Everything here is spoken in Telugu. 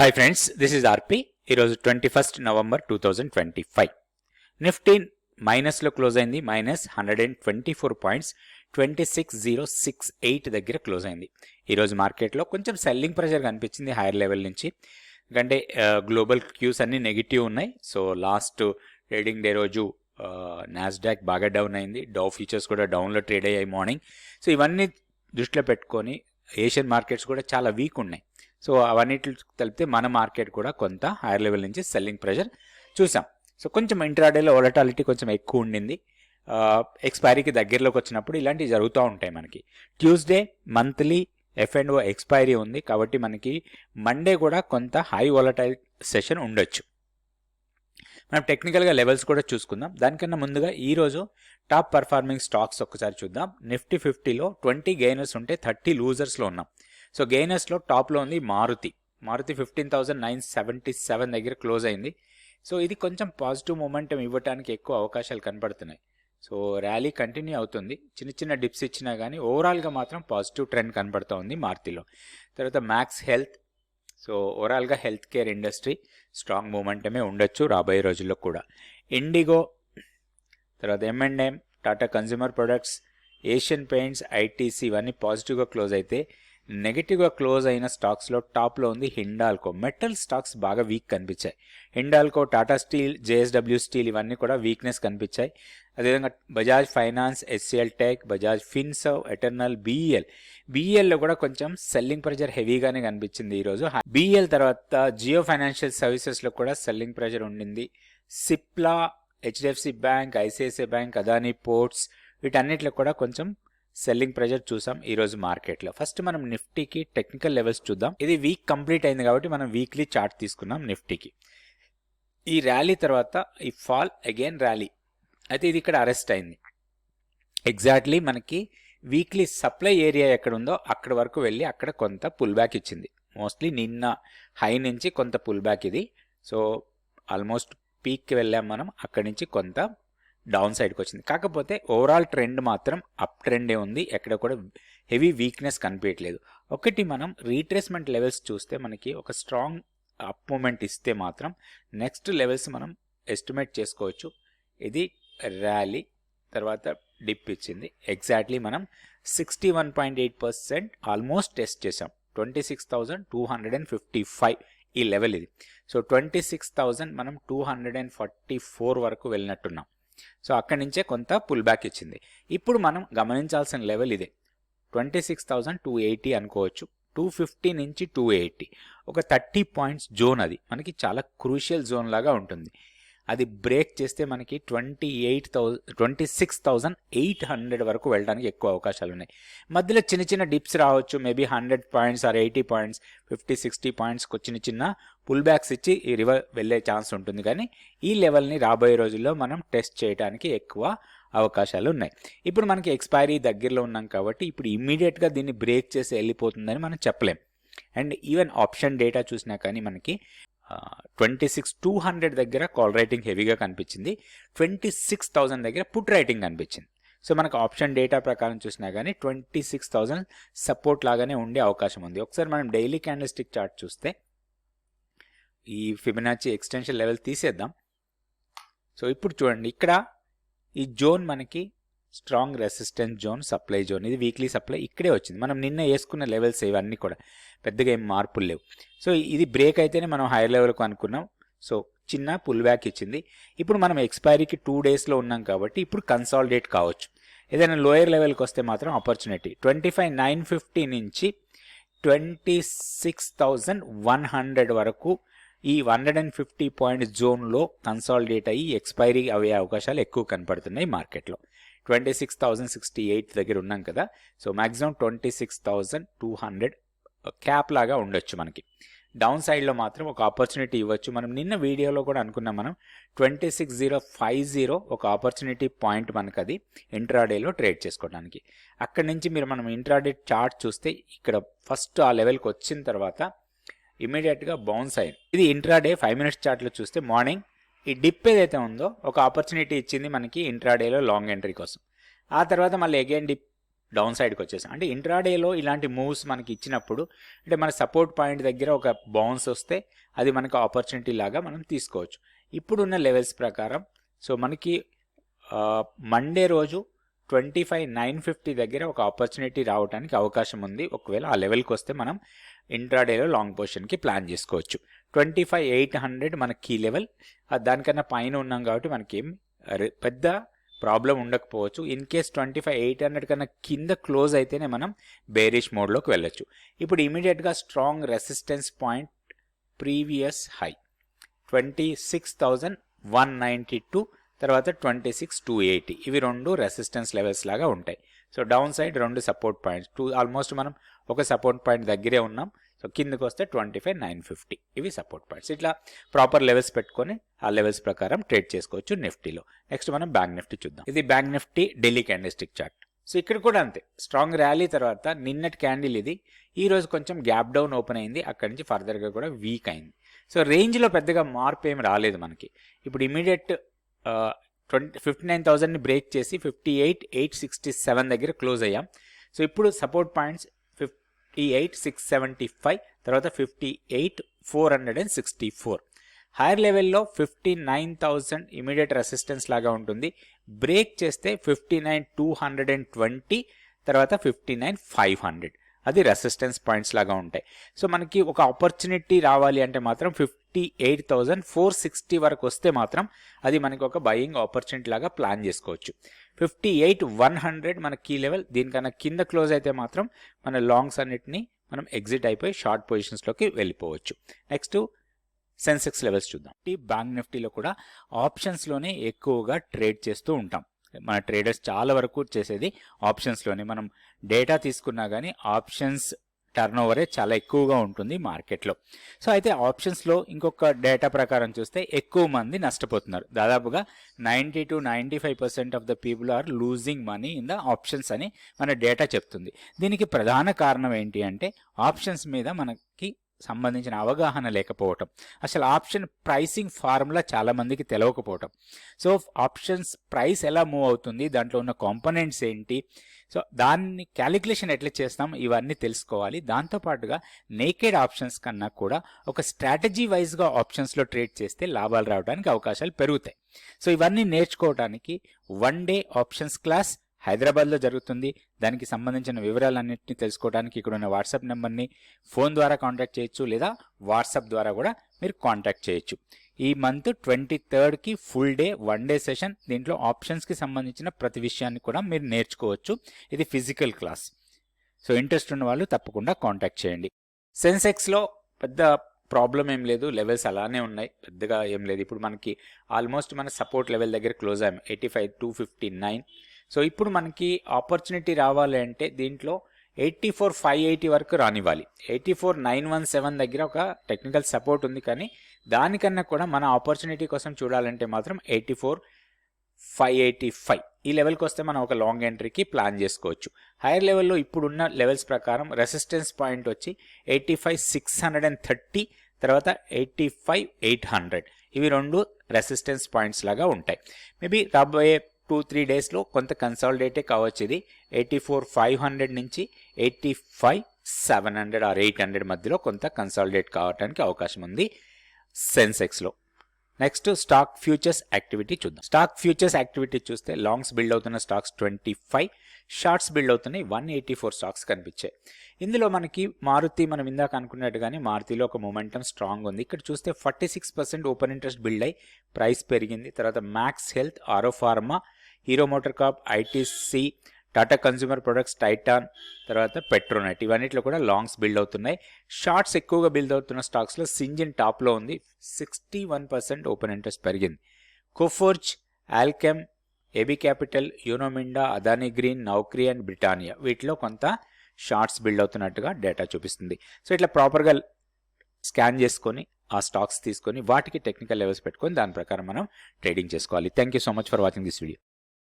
హాయ్ ఫ్రెండ్స్, దిస్ ఇస్ ఆర్పి. ఈరోజు 21st నవంబర్ 2025. నిఫ్టీ మైనస్లో క్లోజ్ అయింది. -124 పాయింట్స్, 26068 దగ్గర క్లోజ్ అయింది. ఈరోజు మార్కెట్లో కొంచెం సెల్లింగ్ ప్రెషర్ కనిపించింది హైయర్ లెవెల్ నుంచి. ఎందుకంటే గ్లోబల్ క్యూస్ అన్ని నెగిటివ్ ఉన్నాయి. సో లాస్ట్ ట్రేడింగ్ డే రోజు నాస్డాక్ బాగా డౌన్ అయింది. డౌ ఫ్యూచర్స్ కూడా డౌన్లో ట్రేడ్ అయ్యాయి మార్నింగ్. సో ఇవన్నీ దృష్టిలో పెట్టుకొని ఏషియన్ మార్కెట్స్ కూడా చాలా వీక్ ఉన్నాయి. సో అవన్నిటి కలిపితే మన మార్కెట్ కూడా కొంత హైయర్ లెవెల్ నుంచి సెల్లింగ్ ప్రెషర్ చూసాం. సో కొంచెం ఇంట్రాడేలో వోలటాలిటీ కొంచెం ఎక్కువ ఉండింది. ఎక్స్పైరీకి దగ్గరలోకి వచ్చినప్పుడు ఇలాంటివి జరుగుతూ ఉంటాయి మనకి. ట్యూస్డే మంత్లీ F&O ఎక్స్పైరీ ఉంది కాబట్టి మనకి మండే కూడా కొంత హై వోలటైల్ సెషన్ ఉండొచ్చు. మనం టెక్నికల్గా లెవెల్స్ కూడా చూసుకుందాం. దానికన్నా ముందుగా ఈరోజు టాప్ పర్ఫార్మింగ్ స్టాక్స్ ఒక్కసారి చూద్దాం. నిఫ్టీ 50లో 20 గెయినర్స్ ఉంటే 30 లూజర్స్లో ఉన్నాం. సో గెయినర్స్లో టాప్లో ఉంది మారుతి 15,977 దగ్గర క్లోజ్ అయింది. సో ఇది కొంచెం పాజిటివ్ మూమెంటం ఇవ్వడానికి ఎక్కువ అవకాశాలు కనపడుతున్నాయి. సో ర్యాలీ కంటిన్యూ అవుతుంది. చిన్న చిన్న డిప్స్ ఇచ్చినా కానీ ఓవరాల్గా మాత్రం పాజిటివ్ ట్రెండ్ కనపడుతూ ఉంది మారుతిలో. తర్వాత మ్యాక్స్ హెల్త్. సో ఓవరాల్గా హెల్త్ కేర్ ఇండస్ట్రీ స్ట్రాంగ్ మూమెంటమే ఉండొచ్చు రాబోయే రోజుల్లో కూడా. ఇండిగో, తర్వాత M&M, Tata consumer products, Asian paints, ITC ఇవన్నీ పాజిటివ్గా క్లోజ్ అయితే నెగిటివ్గా క్లోజ్ అయిన స్టాక్స్లో టాప్లో ఉంది హిండాల్కో. మెటల్ స్టాక్స్ బాగా వీక్ కనిపించాయి. Hindalco, Tata steel, JSW steel ఇవన్నీ కూడా వీక్నెస్ కనిపించాయి. అదేవిధంగా Bajaj finance, HCL tech, Bajaj Finserv, Eternal, BELలో కూడా కొంచెం సెల్లింగ్ ప్రెషర్ హెవీగానే కనిపించింది ఈరోజు. BEL తర్వాత జియో ఫైనాన్షియల్ సర్వీసెస్లో కూడా సెల్లింగ్ ప్రెషర్ ఉండింది. Cipla, HDFC bank, ICICI bank, Adani ports వీటన్నిటిలో కూడా కొంచెం సెల్లింగ్ ప్రెషర్ చూసాం ఈరోజు మార్కెట్లో. ఫస్ట్ మనం నిఫ్టీకి టెక్నికల్ లెవెల్స్ చూద్దాం. ఇది వీక్ కంప్లీట్ అయింది కాబట్టి మనం వీక్లీ చార్ట్ తీసుకున్నాం నిఫ్టీకి. ఈ ర్యాలీ తర్వాత ఈ ఫాల్ అగైన్ ర్యాలీ అయితే ఇది ఇక్కడ అరెస్ట్ అయింది. ఎగ్జాక్ట్లీ మనకి వీక్లీ సప్లై ఏరియా ఎక్కడ ఉందో అక్కడ వరకు వెళ్ళి అక్కడ కొంత పుల్ బ్యాక్ ఇచ్చింది. మోస్ట్లీ నిన్న హై నుంచి కొంత పుల్ బ్యాక్ ఇది. సో ఆల్మోస్ట్ పీక్కి వెళ్ళాం మనం. అక్కడి నుంచి కొంత డౌన్ సైడ్కి వచ్చింది. కాకపోతే ఓవరాల్ ట్రెండ్ మాత్రం అప్ ట్రెండే ఉంది. ఎక్కడ కూడా హెవీ వీక్నెస్ కనిపించట్లేదు. ఒకటి మనం రీట్రేస్మెంట్ లెవెల్స్ చూస్తే మనకి ఒక స్ట్రాంగ్ అప్ మూమెంట్ ఇస్తే మాత్రం నెక్స్ట్ లెవెల్స్ మనం ఎస్టిమేట్ చేసుకోవచ్చు. ఇది ర్యాలీ తర్వాత డిప్ ఇచ్చింది. ఎగ్జాక్ట్లీ మనం 61.8% ఆల్మోస్ట్ టెస్ట్ చేసాం. 26,255 ఈ లెవెల్ ఇది. సో 26,000 మనం 244 వరకు వెళ్ళినట్టున్నాం. సో అక్కడి నుంచే కొంత పుల్ బ్యాక్ ఇచ్చింది. ఇప్పుడు మనం గమనించాల్సిన లెవెల్ ఇదే 26,280 అనుకోవచ్చు. 250 నుంచి 280 ఒక 30 పాయింట్స్ జోన్. అది మనకి చాలా క్రూషియల్ జోన్ లాగా ఉంటుంది. అది బ్రేక్ చేస్తే మనకి 26,800 వరకు వెళ్ళడానికి ఎక్కువ అవకాశాలు ఉన్నాయి. మధ్యలో చిన్న చిన్న డిప్స్ రావచ్చు. మేబీ 100 పాయింట్స్ ఆర్ 80 పాయింట్స్, 50-60 పాయింట్స్కి చిన్న చిన్న పుల్ బ్యాక్స్ ఇచ్చి ఈ రివర్ వెళ్ళే ఛాన్స్ ఉంటుంది. కానీ ఈ లెవెల్ని రాబోయే రోజుల్లో మనం టెస్ట్ చేయడానికి ఎక్కువ అవకాశాలు ఉన్నాయి. ఇప్పుడు మనకి ఎక్స్పైరీ దగ్గరలో ఉన్నాం కాబట్టి ఇప్పుడు ఇమ్మీడియట్గా దీన్ని బ్రేక్ చేసి వెళ్ళిపోతుందని మనం చెప్పలేం. అండ్ ఈవెన్ ఆప్షన్ డేటా చూసినా కానీ మనకి 26,200 దగ్గర కాల్ రైటింగ్ హెవీగా కనిపించింది. 26,000 దగ్గర పుట్ రైటింగ్ కనిపించింది. సో మనకు ఆప్షన్ డేటా ప్రకారం చూసినా కానీ 26,000 సపోర్ట్ లాగానే ఉండే అవకాశం ఉంది. ఒకసారి మనం డైలీ క్యాండిల్స్టిక్ చార్ట్ చూస్తే ఈ ఫిబొనాచి ఎక్స్టెన్షన్ లెవెల్ తీసేద్దాం. సో ఇప్పుడు చూడండి, ఇక్కడ ఈ జోన్ మనకి strong resistance zone, supply zone. ఇది వీక్లీ సప్లై ఇక్కడే వచ్చింది. మనం నిన్న వేసుకున్న లెవెల్స్ ఇవన్నీ కూడా పెద్దగా ఏం మార్పులు లేవు. సో ఇది బ్రేక్ అయితేనే మనం హైయర్ లెవెల్కు అనుకున్నాం. సో చిన్న పుల్ బ్యాక్ ఇచ్చింది. ఇప్పుడు మనం ఎక్స్పైరీకి 2 డేస్లో ఉన్నాం కాబట్టి ఇప్పుడు కన్సాలిడేట్ కావచ్చు. ఏదైనా లోయర్ లెవెల్కి వస్తే మాత్రం ఆపర్చునిటీ 25,950 నుంచి 26,100 వరకు ఈ 150 పాయింట్ జోన్లో కన్సాలిడేట్ అయ్యి ఎక్స్పైరీ అయ్యే అవకాశాలు ఎక్కువ కనపడుతున్నాయి మార్కెట్లో. 26,068 దగ్గర ఉన్నాం కదా. సో మ్యాక్సిమం 26,200 క్యాప్ లాగా ఉండొచ్చు మనకి. డౌన్ సైడ్లో మాత్రం ఒక ఆపర్చునిటీ ఇవ్వచ్చు. మనం నిన్న వీడియోలో కూడా అనుకున్నాం, మనం 26,050 ఒక ఆపర్చునిటీ పాయింట్ మనకు అది ఇంట్రాడేలో ట్రేడ్ చేసుకోవడానికి. అక్కడి నుంచి మనం ఇంట్రాడే చార్ట్ చూస్తే ఇక్కడ ఫస్ట్ ఆ లెవెల్కి వచ్చిన తర్వాత ఇమీడియట్గా బౌన్స్ అయింది. ఇది ఇంట్రాడే 5 మినిట్స్ చార్ట్లో చూస్తే మార్నింగ్ ఈ డిప్ ఏదైతే ఉందో ఒక ఆపర్చునిటీ ఇచ్చింది మనకి ఇంట్రాడేలో లాంగ్ ఎంట్రీ కోసం. ఆ తర్వాత మళ్ళీ అగైన్ డిప్ డౌన్ సైడ్కి వచ్చేసాం. అంటే ఇంట్రాడేలో ఇలాంటి మూవ్స్ మనకి ఇచ్చినప్పుడు అంటే మన సపోర్ట్ పాయింట్ దగ్గర ఒక బౌన్స్ వస్తే అది మనకు ఆపర్చునిటీ లాగా మనం తీసుకోవచ్చు. ఇప్పుడున్న లెవెల్స్ ప్రకారం సో మనకి మండే రోజు 25,950 దగ్గర ఒక ఆపర్చునిటీ రావడానికి అవకాశం ఉంది. ఒకవేళ ఆ లెవెల్కి వస్తే మనం ఇంట్రాడేలో లాంగ్ పొజిషన్కి ప్లాన్ చేసుకోవచ్చు. 25,800 మన కీ లెవెల్. దానికన్నా పైన ఉన్నాం కాబట్టి మనకి పెద్ద ప్రాబ్లం ఉండకపోవచ్చు. ఇన్ కేస్ 25,800 కన్నా కింద క్లోజ్ అయితేనే మనం బేరిష్ మోడ్లోకి వెళ్ళొచ్చు. ఇప్పుడు ఇమీడియట్గా strong resistance point previous high 26,192 తర్వాత 26,280 ఇవి రెండు రెసిస్టెన్స్ లెవెల్స్ లాగా ఉంటాయి. సో డౌన్ సైడ్ రెండు సపోర్ట్ పాయింట్స్ ఆల్మోస్ట్ మనం ఒక సపోర్ట్ పాయింట్ దగ్గరే ఉన్నాం. సో కిందకి వస్తే 25,950 ఇవి సపోర్ట్ పాయింట్స్. ఇట్లా ప్రాపర్ లెవెల్స్ పెట్టుకొని ఆ లెవెల్స్ ప్రకారం ట్రేడ్ చేసుకోవచ్చు నిఫ్టీలో. నెక్స్ట్ మనం బ్యాంక్ నిఫ్టీ చూద్దాం. ఇది bank Nifty Delhi candlestick chart. So ఇక్కడ కూడా అంతే, స్ట్రాంగ్ ర్యాలీ తర్వాత నిన్నటి క్యాండిల్ ఇది. ఈ రోజు కొంచెం గ్యాప్ డౌన్ ఓపెన్ అయింది, అక్కడి నుంచి ఫర్దర్గా కూడా వీక్ అయింది. సో రేంజ్లో పెద్దగా మార్పు ఏమి రాలేదు మనకి. ఇప్పుడు ఇమీడియట్ 59,000ని బ్రేక్ చేసి 58,867 దగ్గర క్లోజ్ అయ్యాం. సో ఇప్పుడు సపోర్ట్ పాయింట్స్ 58,675 తర్వాత 58,464. హైయర్ లెవెల్లో 59,000 ఇమీడియట్ రెసిస్టెన్స్ లాగా ఉంటుంది. బ్రేక్ చేస్తే 59,220 తర్వాత 59,500 అది రెసిస్టెన్స్ పాయింట్స్ లాగా ఉంటాయి. సో మనకి ఒక ఆపర్చునిటీ రావాలి అంటే మాత్రం 58,460 వరకు వస్తే మాత్రం అది మనకి ఒక బయింగ్ ఆపర్చునిటీ లాగా ప్లాన్ చేసుకోవచ్చు. 58,100 మన కీ లెవెల్. దీనికన్నా కింద క్లోజ్ అయితే మాత్రం మన లాంగ్స్ అన్నిటిని మనం ఎగ్జిట్ అయిపోయి షార్ట్ పొజిషన్స్లోకి వెళ్ళిపోవచ్చు. నెక్స్ట్ సెన్సెక్స్ లెవెల్స్ చూద్దాం. ఈ బ్యాంక్ నిఫ్టీలో కూడా ఆప్షన్స్లోనే ఎక్కువగా ట్రేడ్ చేస్తూ ఉంటాం. మన ట్రేడర్స్ చాలా వరకు చేసేది ఆప్షన్స్లోనే. మనం డేటా తీసుకున్నా కానీ ఆప్షన్స్ టర్న్ ఓవరే చాలా ఎక్కువగా ఉంటుంది మార్కెట్లో. సో అయితే ఆప్షన్స్లో ఇంకొక డేటా ప్రకారం చూస్తే ఎక్కువ మంది నష్టపోతున్నారు. దాదాపుగా 90 to 95% of the people are losing money in the options అని మన డేటా చెప్తుంది. దీనికి ప్రధాన కారణం ఏంటి అంటే ఆప్షన్స్ మీద మనకి సంబంధించిన అవగాహన లేకపోవటం, అసలు ఆప్షన్ ప్రైసింగ్ ఫార్ములా చాలా మందికి తెలియకపోవటం. సో ఆప్షన్స్ ప్రైస్ ఎలా మూవ్ అవుతుంది, దాంట్లో ఉన్న కాంపోనెంట్స్ ఏంటి, సో దాన్ని క్యాలిక్యులేషన్ ఎట్లా చేస్తాం, ఇవన్నీ తెలుసుకోవాలి. దాంతోపాటుగా నేకెడ్ ఆప్షన్స్ కన్నా కూడా ఒక స్ట్రాటజీ వైజ్గా ఆప్షన్స్లో ట్రేడ్ చేస్తే లాభాలు రావడానికి అవకాశాలు పెరుగుతాయి. సో ఇవన్నీ నేర్చుకోవడానికి 1 డే ఆప్షన్స్ క్లాస్ హైదరాబాద్లో జరుగుతుంది. దానికి సంబంధించిన వివరాలన్నింటినీ తెలుసుకోవడానికి ఇక్కడ ఉన్న వాట్సాప్ నెంబర్ని ఫోన్ ద్వారా కాంటాక్ట్ చేయొచ్చు, లేదా వాట్సాప్ ద్వారా కూడా మీరు కాంటాక్ట్ చేయొచ్చు. ఈ మంత్ 23కి ఫుల్ డే 1 డే సెషన్. దీంట్లో ఆప్షన్స్కి సంబంధించిన ప్రతి విషయాన్ని కూడా మీరు నేర్చుకోవచ్చు. ఇది ఫిజికల్ క్లాస్. సో ఇంట్రెస్ట్ ఉన్న వాళ్ళు తప్పకుండా కాంటాక్ట్ చేయండి. సెన్సెక్స్లో పెద్ద ప్రాబ్లం ఏం లేదు, లెవెల్స్ అలానే ఉన్నాయి, పెద్దగా ఏం లేదు. ఇప్పుడు మనకి ఆల్మోస్ట్ మన సపోర్ట్ లెవెల్ దగ్గర క్లోజ్ అయ్యాం 85,259. సో ఇప్పుడు మనకి ఆపర్చునిటీ రావాలి అంటే దీంట్లో 84,580 వరకు రానివ్వాలి. 84,917 దగ్గర ఒక టెక్నికల్ సపోర్ట్ ఉంది, కానీ దానికన్నా కూడా మన ఆపర్చునిటీ కోసం చూడాలంటే మాత్రం 84,585 ఈ లెవెల్కి వస్తే మనం ఒక లాంగ్ ఎంట్రీకి ప్లాన్ చేసుకోవచ్చు. హైయర్ లెవెల్లో ఇప్పుడున్న లెవెల్స్ ప్రకారం రెసిస్టెన్స్ పాయింట్ వచ్చి 85,630 తర్వాత 85,800 ఇవి రెండు రెసిస్టెన్స్ పాయింట్స్ లాగా ఉంటాయి. మేబీ రాబోయే 2-3 డేస్లో కొంత కన్సాలిడేటే కావచ్చు. ఇది 84,500 నుంచి 85,700 ఆర్ 800 మధ్యలో కొంత కన్సాలిడేట్ కావడానికి అవకాశం ఉంది సెన్సెక్స్లో. నెక్స్ట్ స్టాక్ ఫ్యూచర్స్ యాక్టివిటీ చూద్దాం. స్టాక్ ఫ్యూచర్స్ యాక్టివిటీ చూస్తే లాంగ్స్ బిల్డ్ అవుతున్న స్టాక్స్ 25, షార్ట్స్ బిల్డ్ అవుతున్నాయి 184 స్టాక్స్ కనిపించాయి. ఇందులో మనకి మారుతి, మనం ఇందాక అనుకున్నట్టుగానే మారుతిలో ఒక మొమెంటం స్ట్రాంగ్ ఉంది. ఇక్కడ చూస్తే 46% ఓపెన్ ఇంట్రెస్ట్ బిల్డ్ అయ్యి ప్రైస్ పెరిగింది. తర్వాత Max health, Auro pharma, Hero motor corp, ITC, Tata consumer products, Titan, తర్వాత పెట్రోనెట్ ఇవన్నిట్లో కూడా లాంగ్స్ బిల్డ్ అవుతున్నాయి. షార్ట్స్ ఎక్కువగా బిల్డ్ అవుతున్న స్టాక్స్లో సింజిన్ టాప్లో ఉంది, 61% ఓపెన్ ఇంట్రెస్ట్ పెరిగింది. Coforge, Alkem, AB capital, Uno Minda, Adani green, Naukri and Britannia వీటిలో కొంత షార్ట్స్ బిల్డ్ అవుతున్నట్టుగా డేటా చూపిస్తుంది. సో ఇట్లా ప్రాపర్గా స్కాన్ చేసుకొని ఆ స్టాక్స్ తీసుకొని వాటికి టెక్నికల్ లెవెల్స్ పెట్టుకొని దాని ప్రకారం మనం ట్రేడింగ్ చేసుకోవాలి. Thank you so much for watching this video.